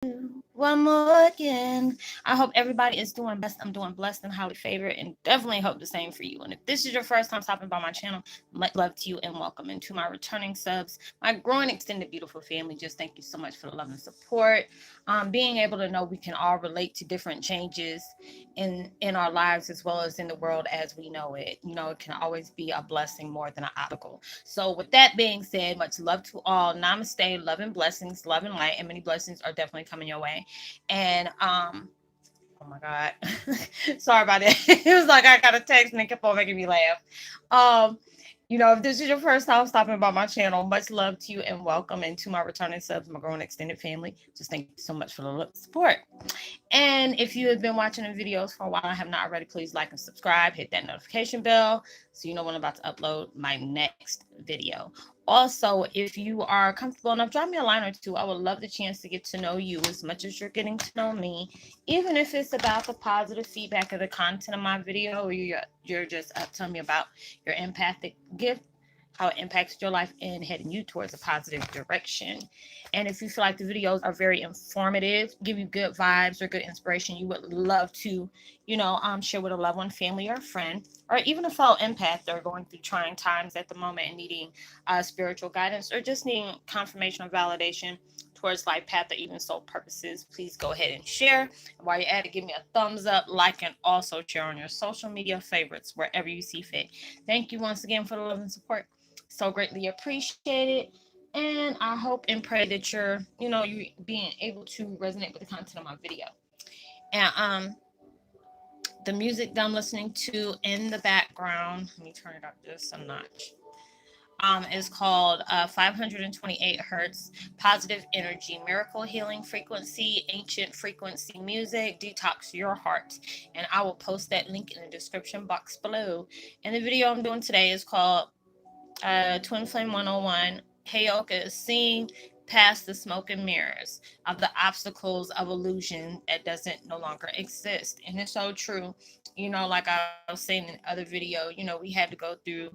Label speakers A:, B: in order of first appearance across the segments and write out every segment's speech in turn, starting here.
A: One more again. I hope everybody is doing best. I'm doing blessed and highly favored, and definitely hope the same for you. And if this is your first time stopping by my channel, much love to you and welcome. And to my returning subs, my growing extended beautiful family, just thank you so much for the love and support. Being able to know we can all relate to different changes in our lives as well as in the world as we know it. It can always be a blessing more than an obstacle. So, with that being said, much love to all. Namaste, love and blessings, love and light, and many blessings are definitely coming your way. And oh my God, sorry about that. It was like I got a text and it kept on making me laugh. Um, if this is your first time stopping by my channel, much love to you and welcome. And to my returning subs, my growing extended family, just thank you so much for the support. And if you have been watching the videos for a while and have not already, please like and subscribe, hit that notification bell so you know when I'm about to upload my next video. Also, if you are comfortable enough, drop me a line or two. I would love the chance to get to know you as much as you're getting to know me, even if it's about the positive feedback of the content of my video, or you're just telling me about your empathic gift, how it impacts your life and heading you towards a positive direction. And if you feel like the videos are very informative, give you good vibes or good inspiration, you would love to, share with a loved one, family, or friend, or even a fellow empath that are going through trying times at the moment and needing spiritual guidance or just needing confirmation or validation towards life path or even soul purposes, please go ahead and share. And while you're at it, give me a thumbs up, like, and also share on your social media favorites wherever you see fit. Thank you once again for the love and support. So greatly appreciated. And I hope and pray that you being able to resonate with the content of my video. And the music that I'm listening to in the background, let me turn it up just a notch. Is called 528 hertz positive energy miracle healing frequency ancient frequency music detox your heart, and I will post that link in the description box below. And the video I'm doing today is called Twin Flame 101. Heyoka is seeing past the smoke and mirrors of the obstacles of illusion that doesn't no longer exist. And it's so true. Like I was saying in the other video, we had to go through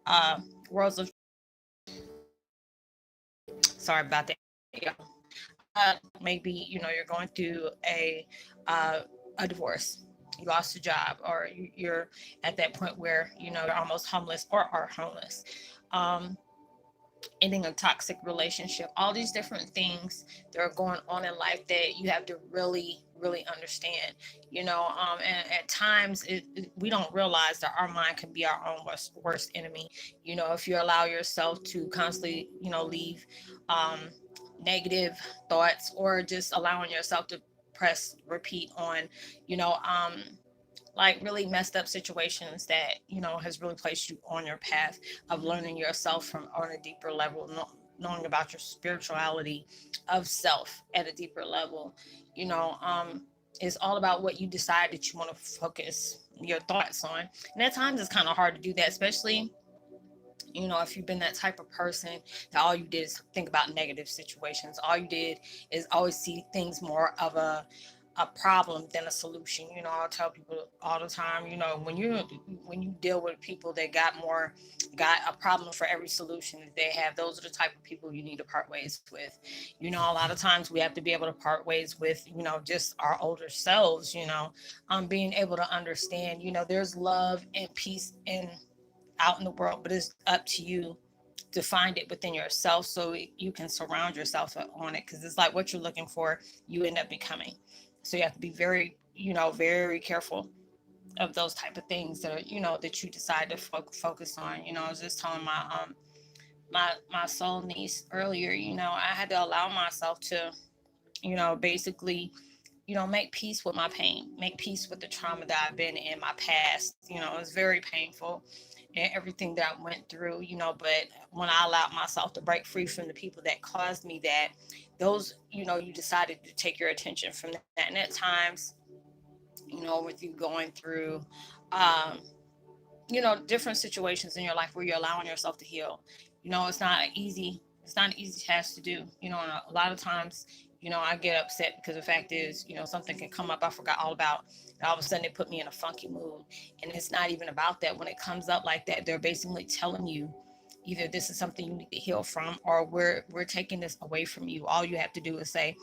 A: uh, worlds of, sorry about that, y'all. Maybe you're going through a divorce, you lost a job, or you're at that point where you're almost homeless or are homeless. Um, Ending a toxic relationship, all these different things that are going on in life that you have to really really understand. And at times we don't realize that our mind can be our own worst enemy. If you allow yourself to constantly leave um, negative thoughts, or just allowing yourself to press repeat on you know um, like really messed up situations that has really placed you on your path of learning yourself from on a deeper level, knowing about your spirituality of self at a deeper level. you know um it's all about what you decide that you want to focus your thoughts on. And at times it's kind of hard to do that, especially if you've been that type of person that all you did is think about negative situations, all you did is always see things more of a problem than a solution. I'll tell people all the time, when you deal with people that got a problem for every solution that they have, those are the type of people you need to part ways with. A lot of times we have to be able to part ways with, just our older selves, being able to understand, there's love and peace in out in the world, but it's up to you to find it within yourself so you can surround yourself on it, because it's like what you're looking for, you end up becoming. So you have to be very, very careful of those type of things that are, that you decide to focus on. I was just telling my soul niece earlier, I had to allow myself to, basically, make peace with my pain, make peace with the trauma that I've been in my past. It was very painful and everything that I went through, but when I allowed myself to break free from the people that caused me that, those, you decided to take your attention from that. And at times, with you going through, um, different situations in your life where you're allowing yourself to heal, it's not an easy task to do, and a lot of times, I get upset because the fact is, something can come up I forgot all about, and all of a sudden it put me in a funky mood. And it's not even about that. When it comes up like that, they're basically telling you, either this is something you need to heal from, or we're taking this away from you. All you have to do is say,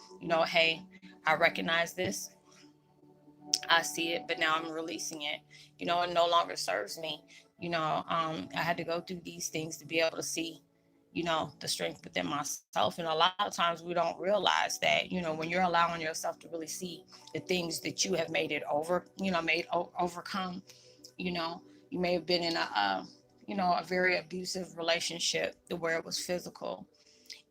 A: hey, I recognize this, I see it, but now I'm releasing it. It no longer serves me. I had to go through these things to be able to see, the strength within myself. And a lot of times we don't realize that, when you're allowing yourself to really see the things that you have made it over, overcome, you know, you may have been in a very abusive relationship where it was physical,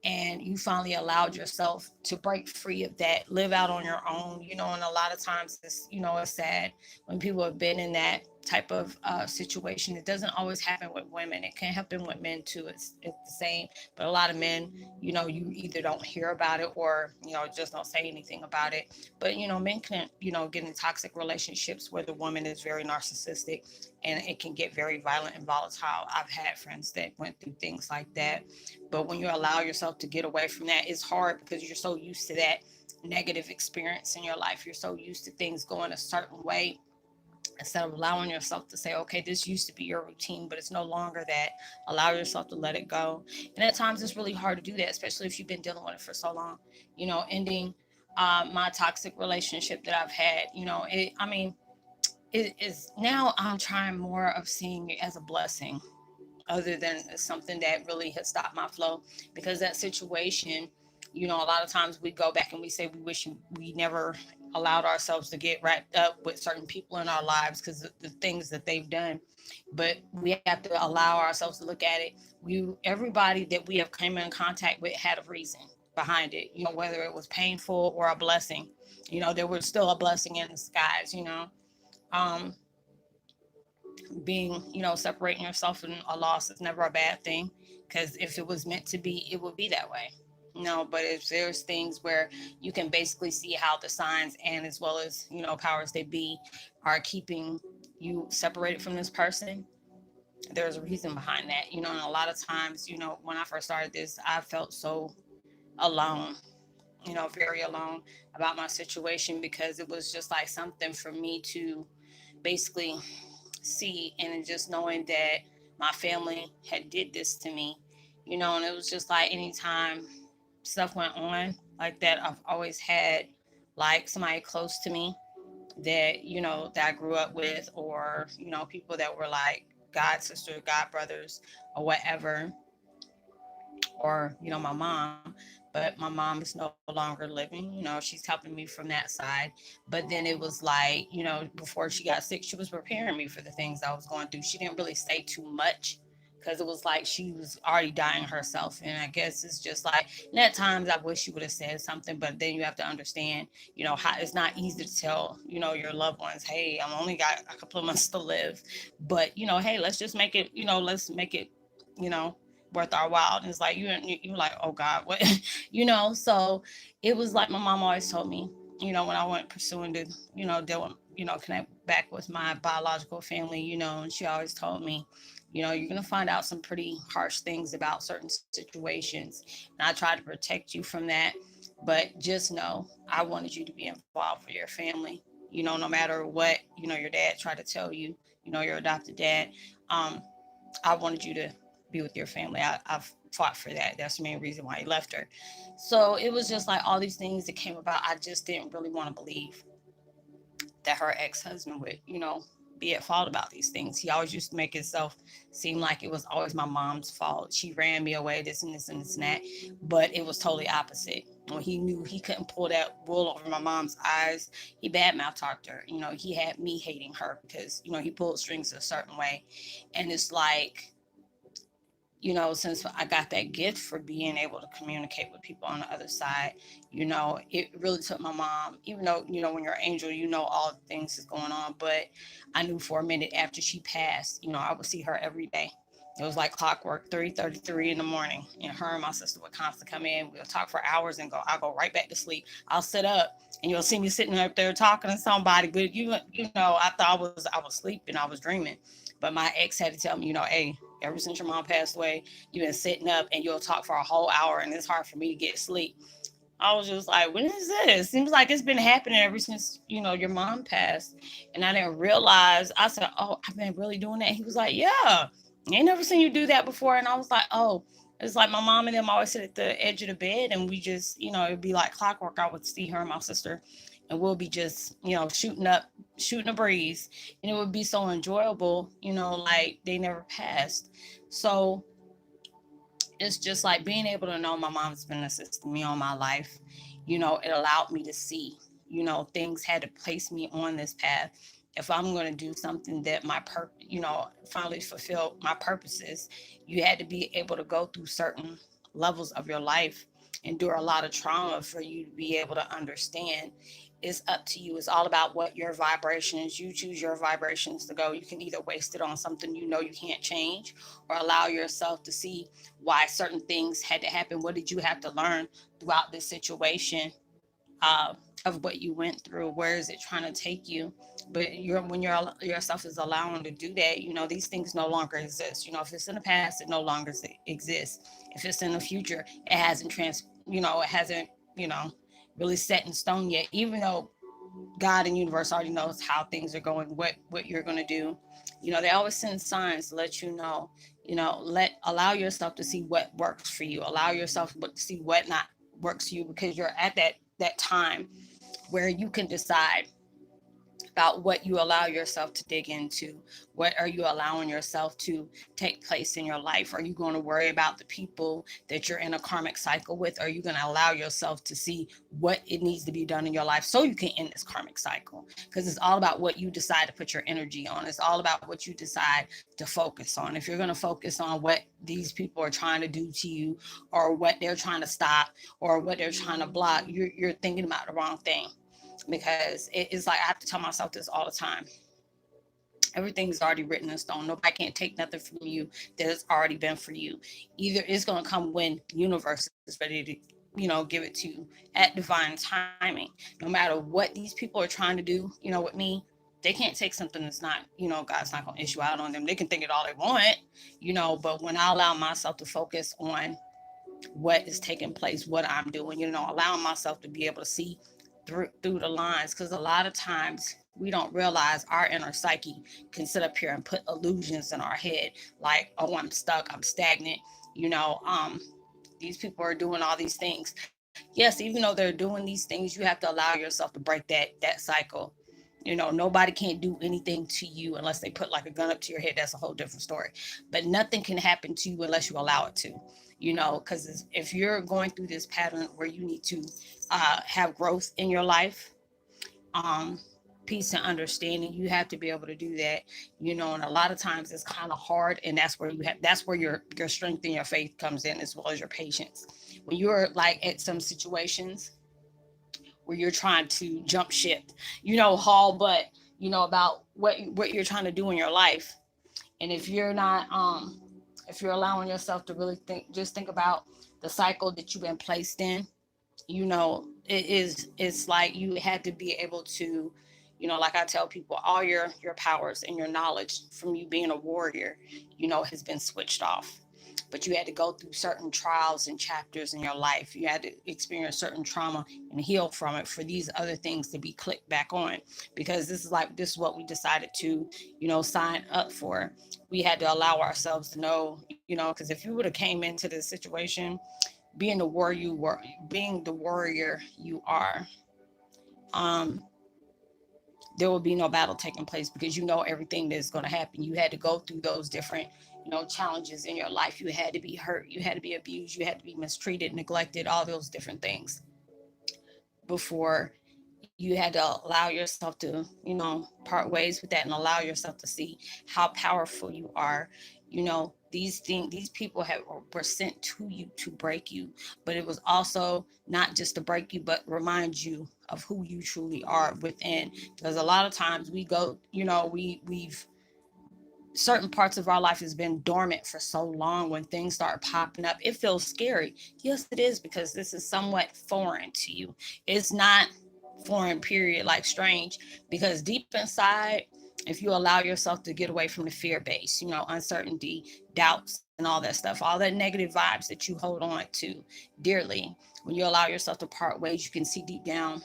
A: and you finally allowed yourself to break free of that, live out on your own, and a lot of times it's sad when people have been in that type of situation. It doesn't always happen with women. It can happen with men too. It's the same, but a lot of men, you either don't hear about it or, just don't say anything about it. But, men can, get in toxic relationships where the woman is very narcissistic, and it can get very violent and volatile. I've had friends that went through things like that. But when you allow yourself to get away from that, it's hard because you're so used to that negative experience in your life. You're so used to things going a certain way, instead of allowing yourself to say, okay, this used to be your routine, but it's no longer that. Allow yourself to let it go. And at times it's really hard to do that, especially if you've been dealing with it for so long. Ending my toxic relationship that I've had, it is now I'm trying more of seeing it as a blessing, other than something that really has stopped my flow. Because that situation, a lot of times we go back and we say we wish we never allowed ourselves to get wrapped up with certain people in our lives because of the things that they've done. But we have to allow ourselves to look at it. Everybody that we have come in contact with had a reason behind it, whether it was painful or a blessing. There was still a blessing in the skies. um Being, separating yourself from a loss is never a bad thing, because if it was meant to be, it would be that way. But if there's things where you can basically see how the signs, and as well as, powers that be, are keeping you separated from this person, there's a reason behind that. And a lot of times, when I first started this, I felt so alone, very alone about my situation, because it was just like something for me to basically see, and just knowing that my family had did this to me, and it was just like anytime stuff went on like that, I've always had like somebody close to me that, that I grew up with, or, people that were like god sister, god brothers, or whatever, or, my mom. But my mom is no longer living. She's helping me from that side. But then it was like, before she got sick, she was preparing me for the things I was going through. She didn't really say too much, because it was like she was already dying herself. And I guess it's just like, and at times I wish she would have said something, but then you have to understand, how it's not easy to tell, your loved ones, hey, I'm only got a couple of months to live. But, hey, let's just make it, let's make it, you know, worth our while. And it's like, you're like, oh God, what, So it was like my mom always told me, when I went pursuing to, deal with, connect back with my biological family, and she always told me, you're going to find out some pretty harsh things about certain situations. And I tried to protect you from that. But just know, I wanted you to be involved for your family, no matter what, your dad tried to tell you, your adopted dad. Um, I wanted you to be with your family. I've fought for that. That's the main reason why he left her. So it was just like all these things that came about. I just didn't really want to believe that her ex-husband would, be at fault about these things. He always used to make himself seem like it was always my mom's fault. She ran me away, this and this and this and that. But it was totally opposite. When he knew he couldn't pull that wool over my mom's eyes, he badmouthed talked her. He had me hating her because, he pulled strings a certain way. And it's like, since I got that gift for being able to communicate with people on the other side, it really took my mom, even though, when you're an angel, all the things is going on. But I knew for a minute after she passed, I would see her every day. It was like clockwork, 3:33 in the morning. And her and my sister would constantly come in. We'll talk for hours and I'll go right back to sleep. I'll sit up and you'll see me sitting up there talking to somebody. But I thought I was sleeping, I was dreaming. But my ex had to tell me, hey, ever since your mom passed away, you've been sitting up and you'll talk for a whole hour and it's hard for me to get sleep. I was just like, when is this? Seems like it's been happening ever since, your mom passed. And I didn't realize. I said, oh, I've been really doing that. He was like, yeah. I ain't never seen you do that before. And I was like, oh, it's like my mom and them always sit at the edge of the bed and we just, it'd be like clockwork. I would see her and my sister and we'll be just, shooting a breeze. And it would be so enjoyable, like they never passed. So it's just like being able to know my mom's been assisting me all my life. It allowed me to see, things had to place me on this path. If I'm going to do something that finally fulfill my purposes, you had to be able to go through certain levels of your life, endure a lot of trauma for you to be able to understand. It's up to you. It's all about what your vibration is. You choose your vibrations to go. You can either waste it on something you can't change, or allow yourself to see why certain things had to happen. What did you have to learn throughout this situation, uh, of what you went through? Where is it trying to take you? But when yourself is allowing to do that, these things no longer exist. If it's in the past, it no longer exists. If it's in the future, it hasn't, you know, really set in stone yet. Even though God and universe already knows how things are going, what you're going to do. They always send signs to let you know. Allow yourself to see what works for you. Allow yourself to see what not works for you, because you're at that time where you can decide about what you allow yourself to dig into. What are you allowing yourself to take place in your life? Are you going to worry about the people that you're in a karmic cycle with? Are you going to allow yourself to see what it needs to be done in your life so you can end this karmic cycle? Because it's all about what you decide to put your energy on. It's all about what you decide to focus on. If you're going to focus on what these people are trying to do to you, or what they're trying to stop, or what they're trying to block, you're thinking about the wrong thing. Because it's like I have to tell myself this all the time. Everything's already written in stone. Nobody can't take nothing from you that has already been for you. Either it's going to come when the universe is ready to, give it to you at divine timing. No matter what these people are trying to do, with me, they can't take something that's not, God's not going to issue out on them. They can think it all they want, but when I allow myself to focus on what is taking place, what I'm doing, allowing myself to be able to see through the lines. Because a lot of times we don't realize our inner psyche can sit up here and put illusions in our head, like, oh, I'm stuck, I'm stagnant, you know um these people are doing all these things. Yes, even though they're doing these things, you have to allow yourself to break that cycle. Nobody can't do anything to you unless they put like a gun up to your head. That's a whole different story. But nothing can happen to you unless you allow it to. Because if you're going through this pattern where you need to have growth in your life, um, peace and understanding, you have to be able to do that. And a lot of times it's kind of hard, and that's where your strength and your faith comes in, as well as your patience. When you're like at some situations where you're trying to jump ship, haul butt, about what you're trying to do in your life. And if you're allowing yourself to really think about the cycle that you've been placed in, it's like you had to be able to, like I tell people, all your powers and your knowledge from you being a warrior, has been switched off. But you had to go through certain trials and chapters in your life. You had to experience certain trauma and heal from it for these other things to be clicked back on. Because this is what we decided to, sign up for. We had to allow ourselves to know, because if you would have came into this situation being the warrior you are, um, there will be no battle taking place, because everything that's going to happen. You had to go through those different, challenges in your life. You had to be hurt. You had to be abused. You had to be mistreated, neglected, all those different things before you had to allow yourself to, part ways with that, and allow yourself to see how powerful you are. These people were sent to you to break you, but it was also not just to break you, but remind you of who you truly are within. Because a lot of times we go, we've certain parts of our life has been dormant for so long. When things start popping up, it feels scary. Yes, it is, because this is somewhat foreign to you. It's not foreign, period, like strange, because deep inside, if you allow yourself to get away from the fear base, uncertainty, doubts, and all that stuff, all that negative vibes that you hold on to dearly, when you allow yourself to part ways, you can see deep down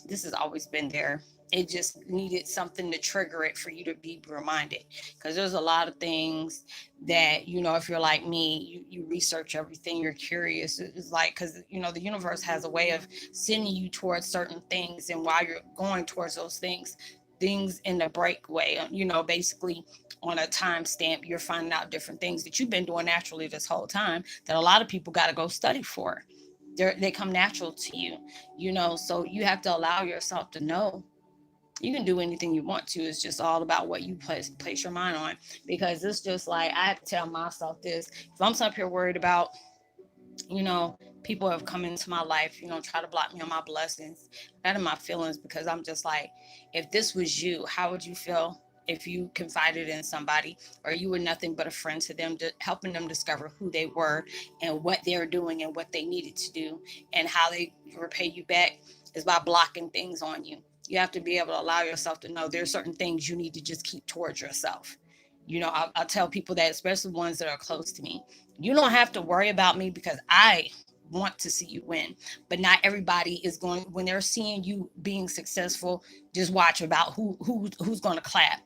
A: This has always been there. It just needed something to trigger it for you to be reminded. Because there's a lot of things that, if you're like me, you research everything, you're curious. It's like, because, the universe has a way of sending you towards certain things. And while you're going towards those things in the breakaway, basically on a time stamp, you're finding out different things that you've been doing naturally this whole time that a lot of people got to go study for. They come natural to you, so you have to allow yourself to know you can do anything you want to. It's just all about what you place your mind on. Because it's just like, I have to tell myself this: if I'm up here worried about, people have come into my life, try to block me on my blessings, out of my feelings, because I'm just like, if this was you, how would you feel if you confided in somebody, or you were nothing but a friend to them, helping them discover who they were and what they're doing and what they needed to do, and how they repay you back is by blocking things on you. You have to be able to allow yourself to know there's certain things you need to just keep towards yourself. I'll tell people that, especially ones that are close to me, you don't have to worry about me because I want to see you win. But not everybody is going, when they're seeing you being successful, just watch about who's going to clap.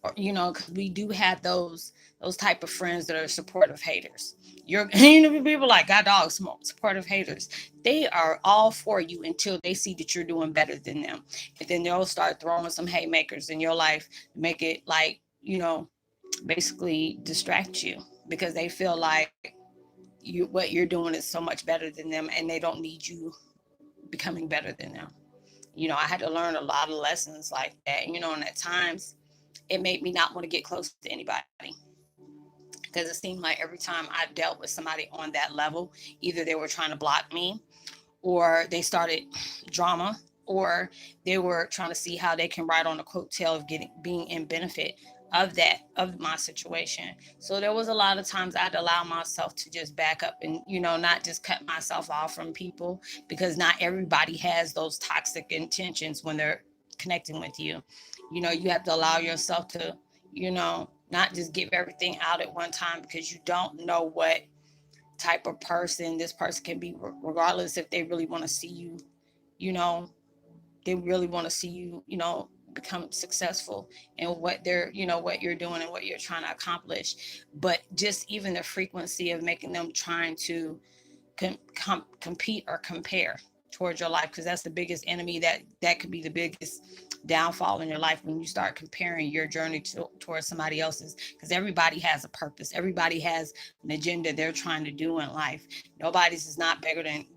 A: Or, because we do have those type of friends that are supportive haters. People like, God dog, supportive haters. They are all for you until they see that you're doing better than them. And then they'll start throwing some haymakers in your life, make it like, basically distract you, because they feel like what you're doing is so much better than them, and they don't need you becoming better than them. I had to learn a lot of lessons like that, and at times it made me not want to get close to anybody, because it seemed like every time I dealt with somebody on that level, either they were trying to block me, or they started drama, or they were trying to see how they can ride on the coattail of being in benefit of my situation. So there was a lot of times I had to allow myself to just back up and, not just cut myself off from people, because not everybody has those toxic intentions when they're connecting with you. You have to allow yourself to, not just give everything out at one time, because you don't know what type of person this person can be, regardless if they really want to see you, you know, they really want to see you, become successful in what you're doing and what you're trying to accomplish. But just even the frequency of making them trying to compete or compare towards your life, because that's the biggest enemy, that could be the biggest downfall in your life, when you start comparing your journey towards somebody else's. Because everybody has a purpose, everybody has an agenda they're trying to do in life. Nobody's is not better than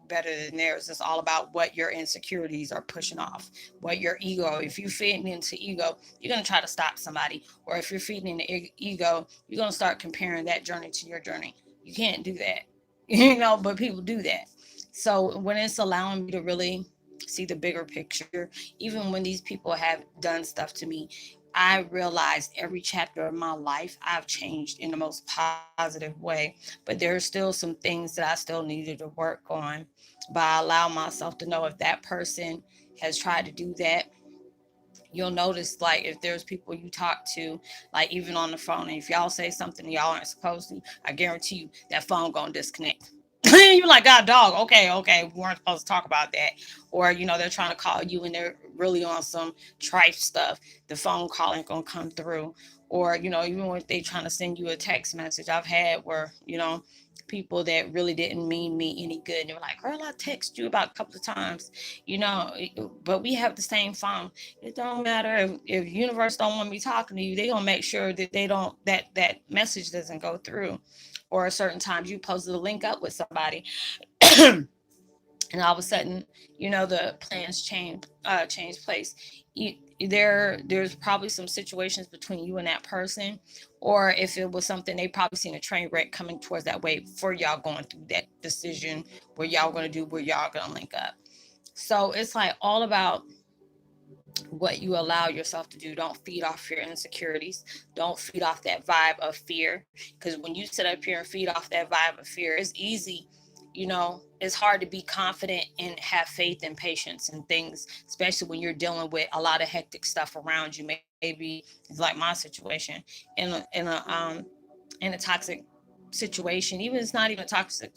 A: theirs. It's all about what your insecurities are pushing off, what your ego. If you're feeding into ego, you're going to try to stop somebody. Or if you're feeding into ego, you're going to start comparing that journey to your journey. You can't do that. But people do that. So when it's allowing me to really see the bigger picture, even when these people have done stuff to me, I realized every chapter of my life I've changed in the most positive way. But there are still some things that I still needed to work on. But I allow myself to know, if that person has tried to do that, you'll notice, like, if there's people you talk to, like even on the phone, and if y'all say something y'all aren't supposed to, I guarantee you that phone gonna disconnect. You're like, God dog, okay, we weren't supposed to talk about that. Or they're trying to call you and they're really on some tripe stuff, the phone call ain't gonna come through. Or even when they trying to send you a text message, I've had where people that really didn't mean me any good, they were like, girl, I text you about a couple of times, but we have the same phone. It don't matter if universe don't want me talking to you, they gonna make sure that they don't that message doesn't go through. Or certain times you posted a link up with somebody, and all of a sudden, the plans change place. There's probably some situations between you and that person, or if it was something, they probably seen a train wreck coming towards that way for y'all going through that decision, where y'all gonna link up. So it's like all about what you allow yourself to do. Don't feed off your insecurities. Don't feed off that vibe of fear. Because when you sit up here and feed off that vibe of fear, it's easy. It's hard to be confident and have faith and patience and things, especially when you're dealing with a lot of hectic stuff around you. Maybe it's like my situation, in a toxic situation. Even it's not even toxic,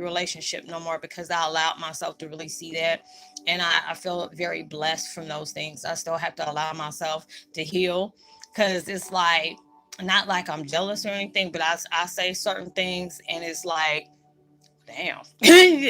A: relationship no more, because I allowed myself to really see that. And I feel very blessed from those things. I still have to allow myself to heal, because it's like, not like I'm jealous or anything, but I say certain things and it's like, damn,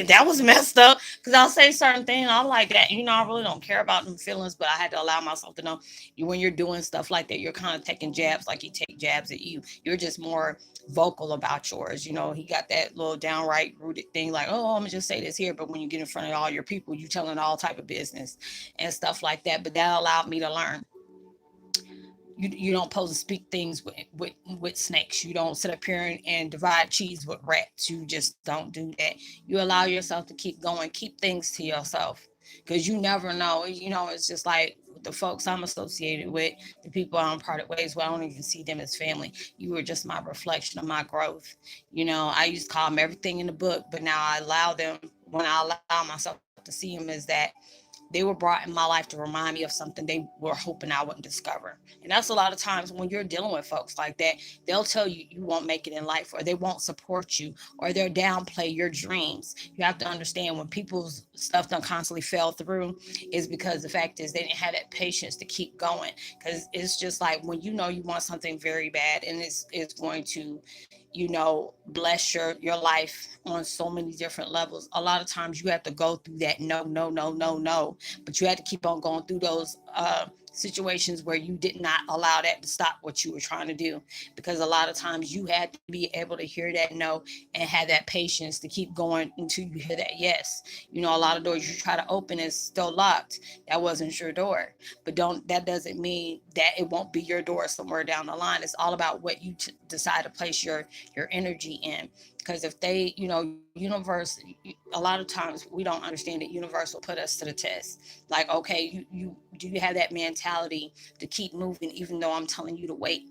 A: that was messed up. Because I'll say certain things, I'm like that. I really don't care about them feelings, but I had to allow myself to know, when you're doing stuff like that, you're kind of taking jabs, like you take jabs at you. You're just more vocal about yours. He got that little downright rooted thing, like, oh, I'm gonna just say this here, but when you get in front of all your people, you telling all type of business and stuff like that. But that allowed me to learn, you don't supposed to speak things with snakes. You don't sit up here and divide cheese with rats. You just don't do that. You allow yourself to keep going, keep things to yourself, because you never know. It's just like the folks I'm associated with, the people I'm parted ways with, I don't even see them as family. You were just my reflection of my growth. I used to call them everything in the book, but now I allow them, when I allow myself to see them, is that they were brought in my life to remind me of something they were hoping I wouldn't discover. And that's a lot of times when you're dealing with folks like that, they'll tell you you won't make it in life, or they won't support you, or they'll downplay your dreams. You have to understand, when people's stuff don't constantly fell through, is because the fact is they didn't have that patience to keep going. Because it's just like, when you want something very bad, and it's going to, bless your life on so many different levels. A lot of times you have to go through that no, no, no, no, no, but you had to keep on going through those situations where you did not allow that to stop what you were trying to do, because a lot of times you had to be able to hear that no and have that patience to keep going until you hear that yes. A lot of doors you try to open is still locked. That wasn't your door. But don't that doesn't mean that it won't be your door somewhere down the line. It's all about what you decide to place your energy in. Because if they, universe, a lot of times we don't understand that universe will put us to the test. Like, okay, you do you have that mentality to keep moving even though I'm telling you to wait?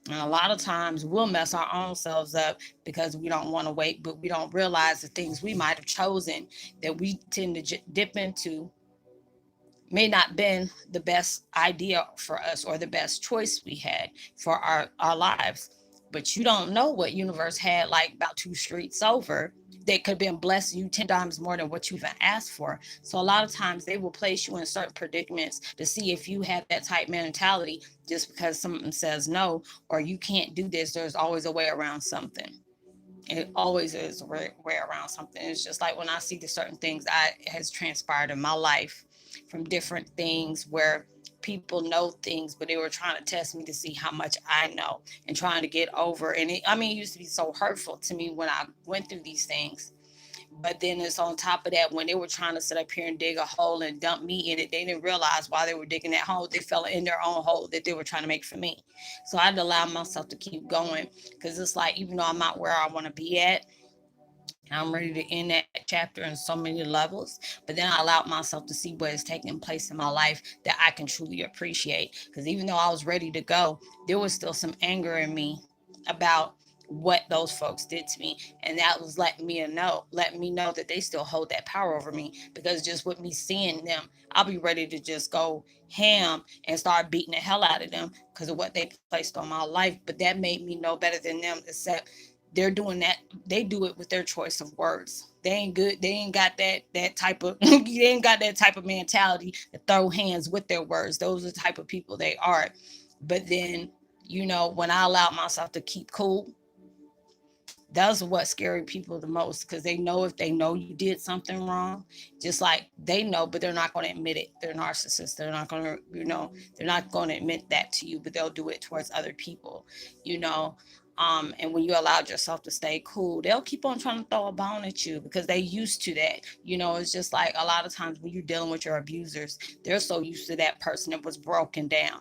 A: And a lot of times we'll mess our own selves up because we don't want to wait, but we don't realize the things we might have chosen that we tend to dip into may not been the best idea for us, or the best choice we had for our lives. But you don't know what universe had, like, about two streets over, that could have been blessing you 10 times more than what you even asked for. So a lot of times they will place you in certain predicaments to see if you have that type mentality. Just because someone says no, or you can't do this, there's always a way around something. It always is a way around something. It's just like when I see the certain things I has transpired in my life, from different things where people know things, but they were trying to test me to see how much I know, and trying to get over. And it used to be so hurtful to me when I went through these things. But then it's on top of that, when they were trying to sit up here and dig a hole and dump me in it, they didn't realize while they were digging that hole, they fell in their own hole that they were trying to make for me. So I had to allow myself to keep going, because it's like, even though I'm not where I want to be at, I'm ready to end that chapter in so many levels. But then I allowed myself to see what is taking place in my life that I can truly appreciate. Because even though I was ready to go, there was still some anger in me about what those folks did to me. And that was letting me know that they still hold that power over me. Because just with me seeing them, I'll be ready to just go ham and start beating the hell out of them because of what they placed on my life. But that made me know better than them, except they're doing that. They do it with their choice of words. They ain't good. They ain't got that type of they ain't got that type of mentality to throw hands with their words. Those are the type of people they are. But then, when I allowed myself to keep cool, that's what scared people the most, because they know if they know you did something wrong, just like they know, but they're not going to admit it. They're narcissists. They're not going to, they're not going to admit that to you, but they'll do it towards other people, you know. And when you allowed yourself to stay cool, they'll keep on trying to throw a bone at you because they used to that. It's just like a lot of times when you're dealing with your abusers, they're so used to that person that was broken down,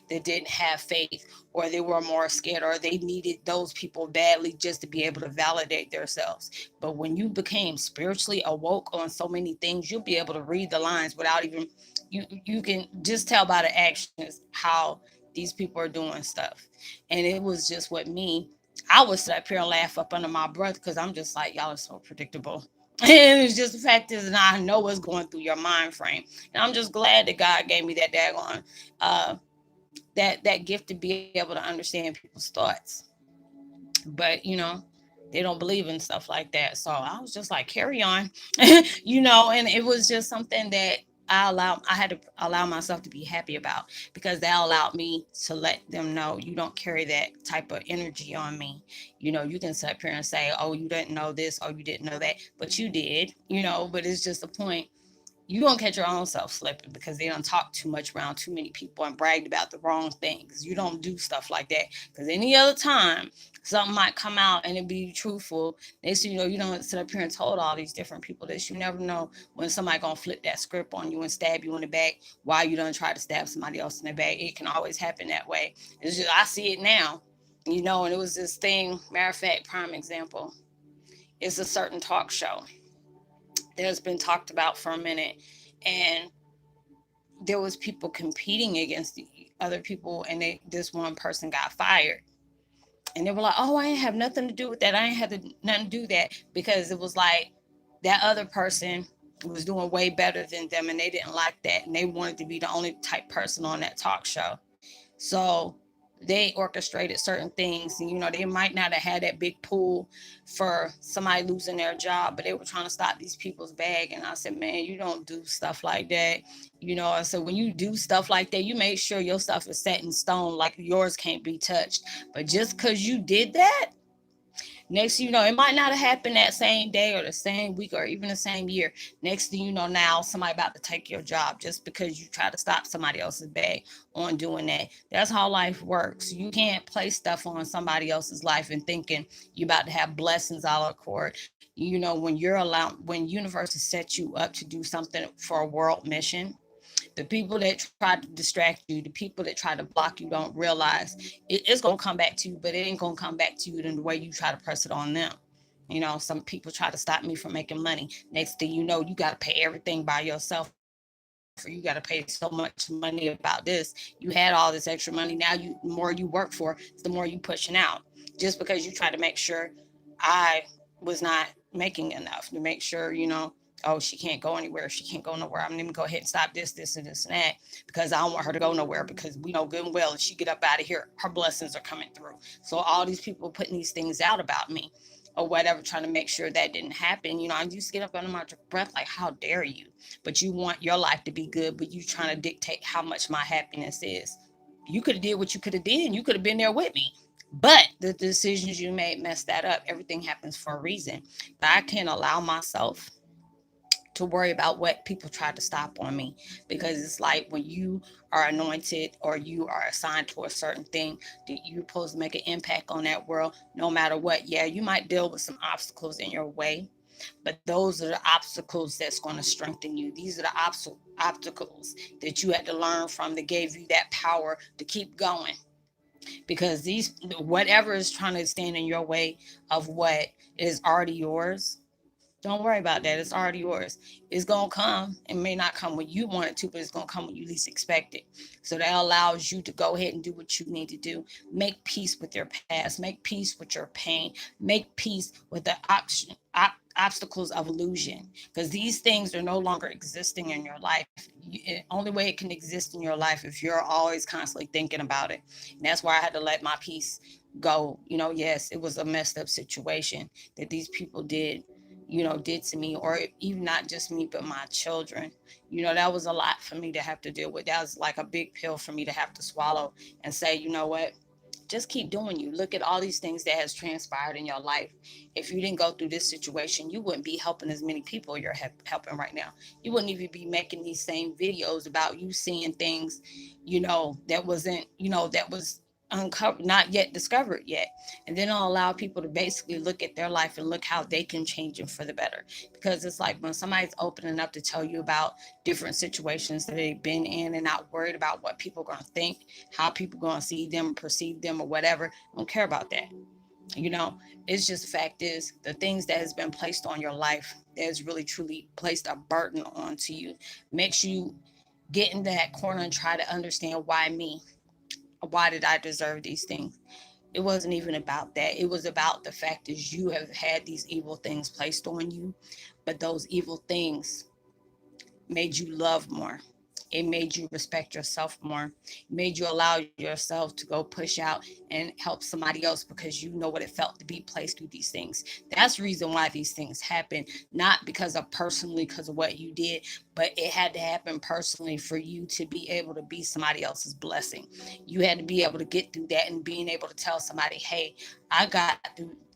A: that didn't have faith, or they were more scared, or they needed those people badly just to be able to validate themselves. But when you became spiritually awoke on so many things, you'll be able to read the lines without even you can just tell by the actions how these people are doing stuff. And it was just with me. I would sit up here and laugh up under my breath because I'm just like, y'all are so predictable. And it's just the fact is, and I know what's going through your mind frame. And I'm just glad that God gave me that daggone uh, that gift to be able to understand people's thoughts. But They don't believe in stuff like that. So I was just like, carry on, and it was just something that I had to allow myself to be happy about, because that allowed me to let them know, you don't carry that type of energy on me. You can sit up here and say, oh, you didn't know this, or you didn't know that, but you did, but it's just a point. You gonna catch your own self slipping, because they don't talk too much around too many people and bragged about the wrong things. You don't do stuff like that, because any other time something might come out and it be truthful. Next thing you don't sit up here and told all these different people this. You never know when somebody gonna flip that script on you and stab you in the back while you done try to stab somebody else in the back. It can always happen that way. It's just, I see it now, and it was this thing. Matter of fact, prime example, it's a certain talk show that's been talked about for a minute, and there was people competing against the other people, and this one person got fired, and they were like, oh, I ain't have nothing to do with that, I ain't had nothing to do with that, because it was like that other person was doing way better than them, and they didn't like that, and they wanted to be the only type person on that talk show. So they orchestrated certain things, and they might not have had that big pool for somebody losing their job, but they were trying to stop these people's bag. And I said, man, you don't do stuff like that. I said, when you do stuff like that, you make sure your stuff is set in stone, like yours can't be touched. But just because you did that, next thing you know, it might not have happened that same day or the same week or even the same year. Next thing you know, now somebody about to take your job just because you try to stop somebody else's bag on doing that. That's how life works. You can't place stuff on somebody else's life and thinking you about to have blessings all accord. When universe has set you up to do something for a world mission, the people that try to distract you, the people that try to block you, don't realize it's going to come back to you, but it ain't going to come back to you in the way you try to press it on them. Some people try to stop me from making money. Next thing you know, you got to pay everything by yourself, or you got to pay so much money about this. You had all this extra money. Now, the more you work for, the more you pushing out, just because you try to make sure I was not making enough to make sure, oh, she can't go anywhere. She can't go nowhere. I'm going to go ahead and stop this, and this, and that, because I don't want her to go nowhere, because we know good and well, if she get up out of here, her blessings are coming through. So all these people putting these things out about me or whatever, trying to make sure that didn't happen. I used to get up under my breath like, how dare you? But you want your life to be good, but you trying to dictate how much my happiness is. You could have did what you could have did, and you could have been there with me. But the decisions you made messed that up. Everything happens for a reason. But I can't allow myself to worry about what people try to stop on me, because it's like when you are anointed or you are assigned to a certain thing, that you're supposed to make an impact on that world no matter what. Yeah, you might deal with some obstacles in your way, but those are the obstacles that's going to strengthen you. These are the obstacles that you had to learn from, that gave you that power to keep going, because these, whatever is trying to stand in your way of what is already yours, don't worry about that. It's already yours. It's going to come. It may not come when you want it to, but it's going to come when you least expect it. So that allows you to go ahead and do what you need to do. Make peace with your past. Make peace with your pain. Make peace with the obstacles of illusion, because these things are no longer existing in your life. Only way it can exist in your life if you're always constantly thinking about it. And that's why I had to let my peace go. Yes, it was a messed up situation that these people did to me, or even not just me, but my children. That was a lot for me to have to deal with. That was like a big pill for me to have to swallow, and say, you know what? Just keep doing you. Look at all these things that has transpired in your life. If you didn't go through this situation, you wouldn't be helping as many people you're helping right now. You wouldn't even be making these same videos about you seeing things, that wasn't, that was uncovered, not yet discovered yet. And then I'll allow people to basically look at their life and look how they can change it for the better. Because it's like when somebody's opening up to tell you about different situations that they've been in and not worried about what people are going to think, how people are going to see them, perceive them, or whatever. I don't care about that. It's just, the fact is, the things that has been placed on your life that has really truly placed a burden onto you makes you get in that corner and try to understand, why me? Why did I deserve these things? It wasn't even about that. It was about the fact is, you have had these evil things placed on you, but those evil things made you love more. It made you respect yourself more. It made you allow yourself to go push out and help somebody else because you know what it felt to be placed through these things. That's the reason why these things happen, not because of what you did, but it had to happen personally for you to be able to be somebody else's blessing. You had to be able to get through that and being able to tell somebody, hey, I got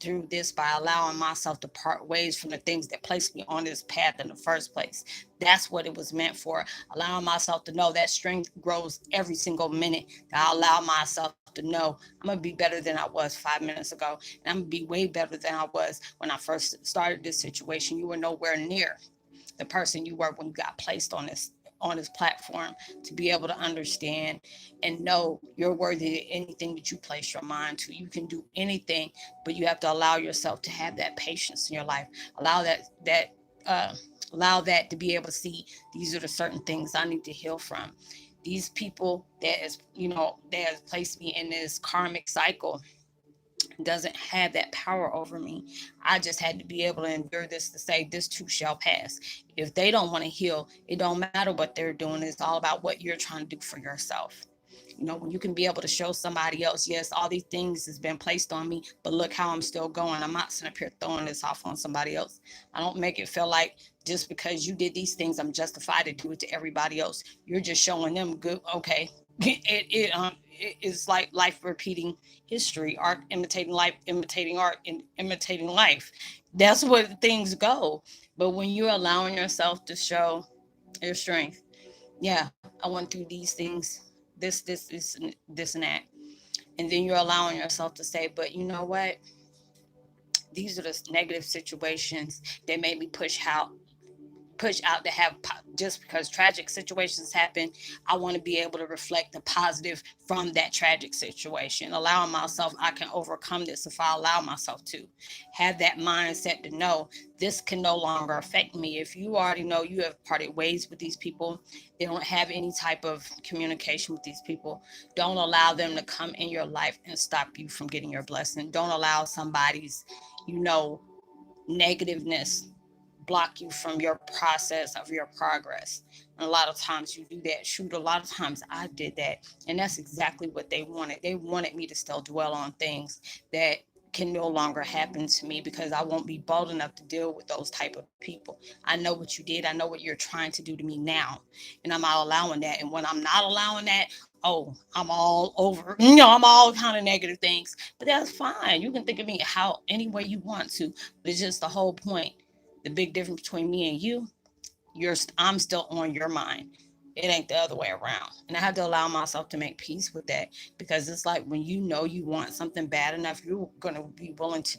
A: through this by allowing myself to part ways from the things that placed me on this path in the first place. That's what it was meant for. Allowing myself to know that strength grows every single minute. That I allow myself to know I'm gonna be better than I was 5 minutes ago, and I'm gonna be way better than I was when I first started this situation. You were nowhere near the person you were when you got placed on this platform, to be able to understand and know you're worthy of anything that you place your mind to. You can do anything, but you have to allow yourself to have that patience in your life. Allow uh, allow that to be able to see these are the certain things I need to heal from. These people that has placed me in this karmic cycle doesn't have that power over me. I just had to be able to endure this to say this too shall pass. If they don't want to heal, it don't matter what they're doing. It's all about what you're trying to do for yourself. When you can be able to show somebody else, yes, all these things has been placed on me, but look how I'm still going. I'm not sitting up here throwing this off on somebody else. I don't make it feel like just because you did these things, I'm justified to do it to everybody else. You're just showing them good. Okay. It is like life repeating history, art imitating life, imitating art, and imitating life. That's what things go. But when you're allowing yourself to show your strength, yeah, I went through these things, this, and that. And then you're allowing yourself to say, but you know what? These are the negative situations that made me push out to have just because tragic situations happen. I want to be able to reflect the positive from that tragic situation, allowing myself I can overcome this if I allow myself to have that mindset to know this can no longer affect me. If you already know you have parted ways with these people, they don't have any type of communication with these people, don't allow them to come in your life and stop you from getting your blessing. Don't allow somebody's you know negativeness block you from your process of your progress. And a lot of times you do that. Shoot, a lot of times I did that. And that's exactly what they wanted. They wanted me to still dwell on things that can no longer happen to me because I won't be bold enough to deal with those type of people. I know what you did. I know what you're trying to do to me now. And I'm not allowing that. And when I'm not allowing that, oh, I'm all over. I'm all kind of negative things. But that's fine. You can think of me how any way you want to. But it's just the whole point. The big difference between me and you, I'm still on your mind. It ain't the other way around. And I have to allow myself to make peace with that because it's like when you know you want something bad enough, you're going to be willing to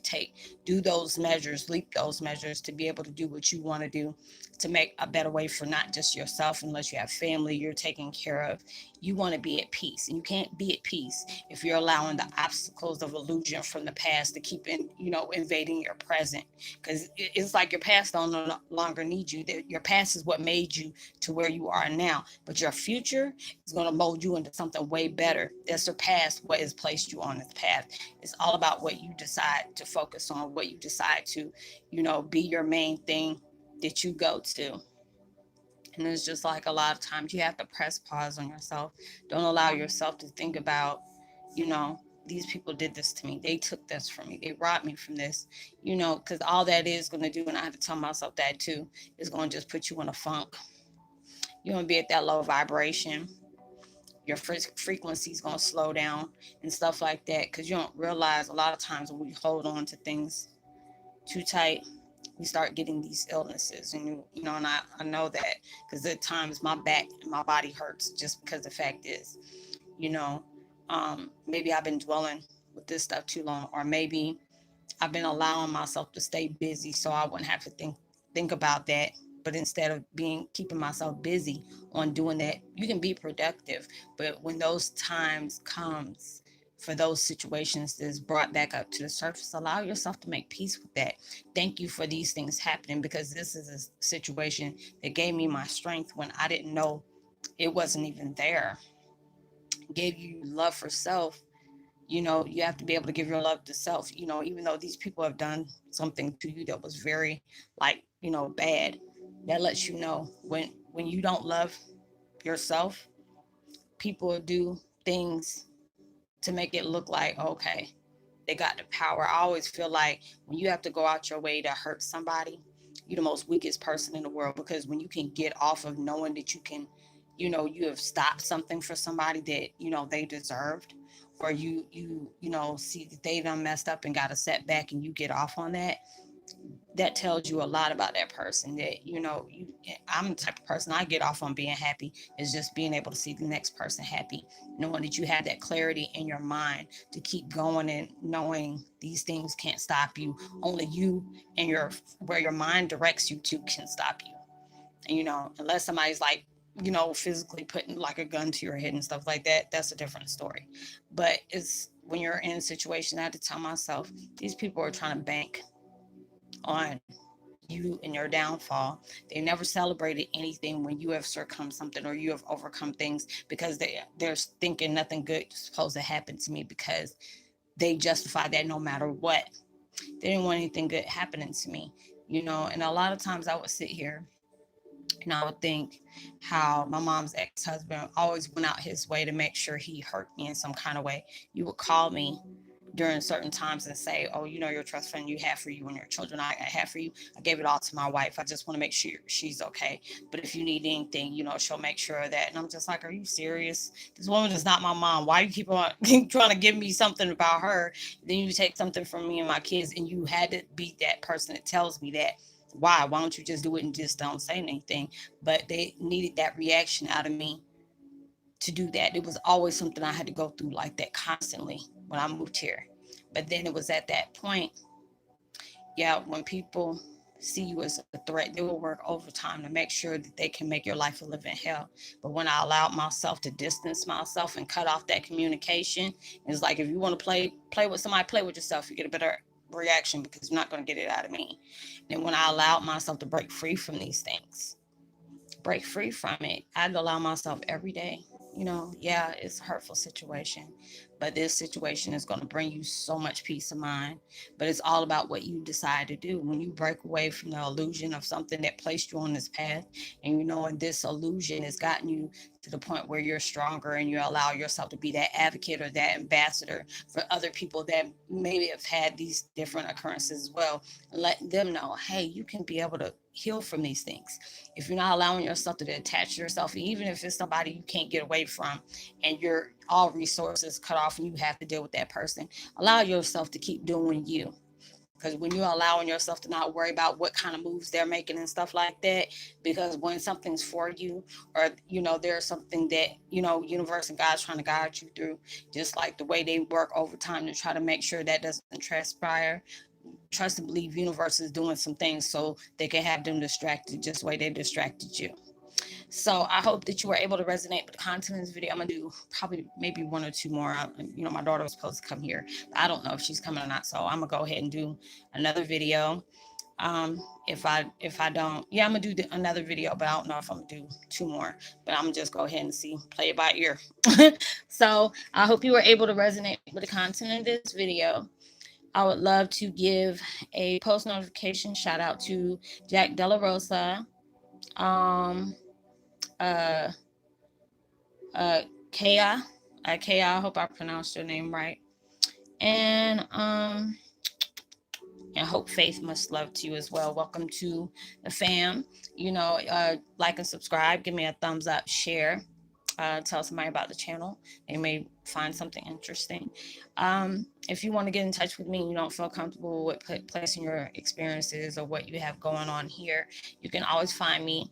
A: do those measures, leap those measures to be able to do what you want to do to make a better way for not just yourself, unless you have family you're taking care of. You want to be at peace, and you can't be at peace if you're allowing the obstacles of illusion from the past to keep invading your present, because it's like your past don't no longer need you. Your past is what made you to where you are now, but your future is going to mold you into something way better that surpassed what has placed you on this path. It's all about what you decide to focus on, what you decide to be your main thing that you go to. And it's just like a lot of times you have to press pause on yourself. Don't allow yourself to think about, you know, these people did this to me. They took this from me. They robbed me from this, because all that is going to do, and I have to tell myself that too, is going to just put you in a funk. You're going to be at that low vibration. Your frequency is going to slow down and stuff like that, because you don't realize a lot of times when we hold on to things too tight, we start getting these illnesses. And and I know that because at times my back and my body hurts just because the fact is, you know maybe I've been dwelling with this stuff too long, or maybe I've been allowing myself to stay busy so I wouldn't have to think about that. But instead of keeping myself busy on doing that, you can be productive. But when those times comes for those situations that's brought back up to the surface, allow yourself to make peace with that. Thank you for these things happening, because this is a situation that gave me my strength when I didn't know it wasn't even there. Gave you love for self. You have to be able to give your love to self, even though these people have done something to you that was very, like, bad. That lets you know when you don't love yourself, people will do things to make it look like, okay, they got the power. I always feel like when you have to go out your way to hurt somebody, you're the most weakest person in the world, because when you can get off of knowing that you can, you have stopped something for somebody that, they deserved, or you see that they done messed up and got a setback and you get off on that, that tells you a lot about that person. That I'm the type of person, I get off on being happy, is just being able to see the next person happy, knowing that you have that clarity in your mind to keep going, and knowing these things can't stop you. Only you and where your mind directs you to can stop you. And unless somebody's like, physically putting like a gun to your head and stuff like that, that's a different story. But it's when you're in a situation, I had to tell myself, these people are trying to bank on you and your downfall. They never celebrated anything when you have succumbed something or you have overcome things, because they're thinking nothing good is supposed to happen to me, because they justify that no matter what. They didn't want anything good happening to me, and a lot of times I would sit here and I would think how my mom's ex-husband always went out his way to make sure he hurt me in some kind of way. You would call me during certain times and say, oh, your trust fund you have for you and your children, I have for you, I gave it all to my wife. I just want to make sure she's okay. But if you need anything, she'll make sure of that. And I'm just like, are you serious? This woman is not my mom. Why do you keep on trying to give me something about her? Then you take something from me and my kids, and you had to be that person that tells me that. Why don't you just do it and just don't say anything? But they needed that reaction out of me to do that. It was always something I had to go through like that constantly when I moved here. But then it was at that point, yeah, when people see you as a threat, they will work overtime to make sure that they can make your life a living hell. But when I allowed myself to distance myself and cut off that communication, it's like, if you want to play with somebody, play with yourself. You get a better reaction, because you're not going to get it out of me. And when I allowed myself to break free from these things, break free from it, I'd allow myself every day. Yeah, it's a hurtful situation, but this situation is going to bring you so much peace of mind. But it's all about what you decide to do. When you break away from the illusion of something that placed you on this path, and this illusion has gotten you to the point where you're stronger, and you allow yourself to be that advocate or that ambassador for other people that maybe have had these different occurrences as well, and let them know, hey, you can be able to heal from these things. If you're not allowing yourself to attach yourself, even if it's somebody you can't get away from, and you're all resources cut off and you have to deal with that person, allow yourself to keep doing you. Because when you're allowing yourself to not worry about what kind of moves they're making and stuff like that, because when something's for you, or there's something that universe and God's trying to guide you through, just like the way they work overtime to try to make sure that doesn't transpire, trust and believe universe is doing some things so they can have them distracted just the way they distracted you. So I hope that you were able to resonate with the content of this video. I'm gonna do probably maybe one or two more. My daughter was supposed to come here, but I don't know if she's coming or not. So I'm gonna go ahead and do another video. If I don't, yeah, I'm gonna do another video, but I don't know if I'm gonna do two more. But I'm gonna just go ahead and play it by ear. So I hope you were able to resonate with the content of this video. I would love to give a post notification shout out to Jack Della Rosa, um, uh, Kaya, Kaya. I hope I pronounced your name right, and Hope Faith, much love to you as well. Welcome to the fam. Like and subscribe. Give me a thumbs up. Share. Tell somebody about the channel. They may find something interesting. If you want to get in touch with me and you don't feel comfortable with placing your experiences or what you have going on here, you can always find me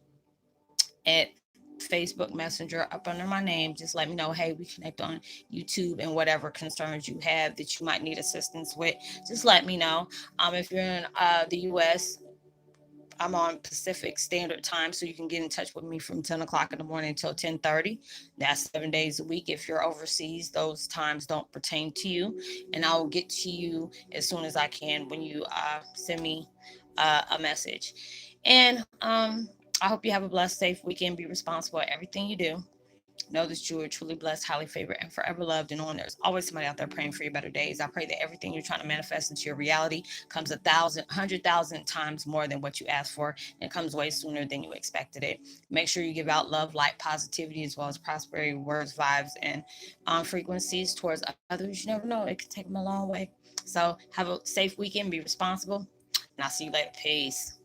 A: at Facebook Messenger up under my name. Just let me know, hey, we connect on YouTube, and whatever concerns you have that you might need assistance with, just let me know. If you're in the US, I'm on Pacific Standard Time, so you can get in touch with me from 10 o'clock in the morning until 10:30. That's 7 days a week. If you're overseas, those times don't pertain to you, and I will get to you as soon as I can when you send me a message. And I hope you have a blessed, safe weekend. Be responsible at everything you do. Know that you are truly blessed, highly favored, and forever loved, and knowing there's always somebody out there praying for your better days. I pray that everything you're trying to manifest into your reality comes 100,000 times more than what you asked for, and comes way sooner than you expected it. Make sure you give out love, light, positivity, as well as prosperity, words, vibes, and frequencies towards others. You never know, it could take them a long way. So have a safe weekend, be responsible, and I'll see you later. Peace.